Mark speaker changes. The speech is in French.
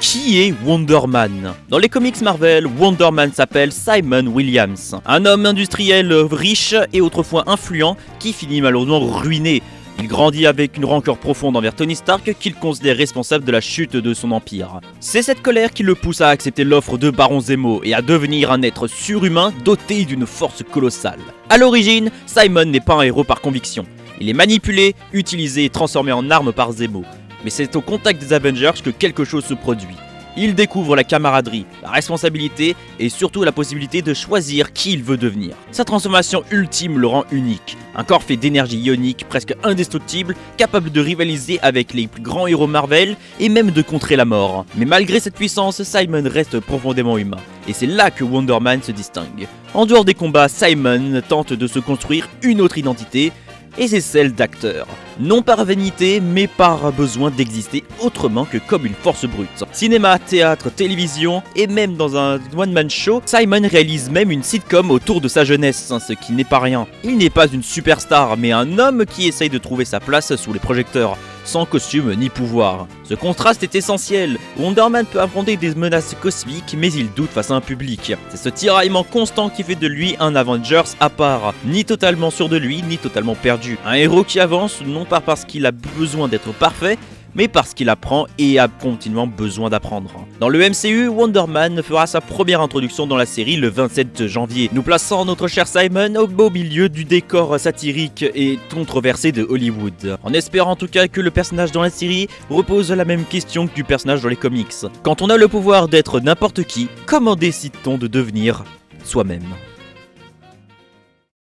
Speaker 1: Qui est Wonder Man? Dans les comics Marvel, Wonder Man s'appelle Simon Williams, un homme industriel riche et autrefois influent qui finit malheureusement ruiné. Il grandit avec une rancœur profonde envers Tony Stark qu'il considère responsable de la chute de son empire. C'est cette colère qui le pousse à accepter l'offre de Baron Zemo et à devenir un être surhumain doté d'une force colossale. A l'origine, Simon n'est pas un héros par conviction. Il est manipulé, utilisé et transformé en arme par Zemo. Mais c'est au contact des Avengers que quelque chose se produit. Il découvre la camaraderie, la responsabilité et surtout la possibilité de choisir qui il veut devenir. Sa transformation ultime le rend unique. Un corps fait d'énergie ionique presque indestructible, capable de rivaliser avec les plus grands héros Marvel et même de contrer la mort. Mais malgré cette puissance, Simon reste profondément humain. Et c'est là que Wonder Man se distingue. En dehors des combats, Simon tente de se construire une autre identité, et c'est celle d'acteur. Non par vanité, mais par besoin d'exister autrement que comme une force brute. Cinéma, théâtre, télévision, et même dans un one-man show, Simon réalise même une sitcom autour de sa jeunesse, ce qui n'est pas rien. Il n'est pas une superstar, mais un homme qui essaye de trouver sa place sous les projecteurs, sans costume ni pouvoir. Ce contraste est essentiel. Wonder Man peut affronter des menaces cosmiques, mais il doute face à un public. C'est ce tiraillement constant qui fait de lui un Avengers à part, ni totalement sûr de lui, ni totalement perdu. Un héros qui avance non pas parce qu'il a besoin d'être parfait, mais parce qu'il apprend et a continuellement besoin d'apprendre. Dans le MCU, Wonder Man fera sa première introduction dans la série le 27 janvier, nous plaçant notre cher Simon au beau milieu du décor satirique et controversé de Hollywood. En espérant en tout cas que le personnage dans la série repose la même question que du personnage dans les comics. Quand on a le pouvoir d'être n'importe qui, comment décide-t-on de devenir soi-même ?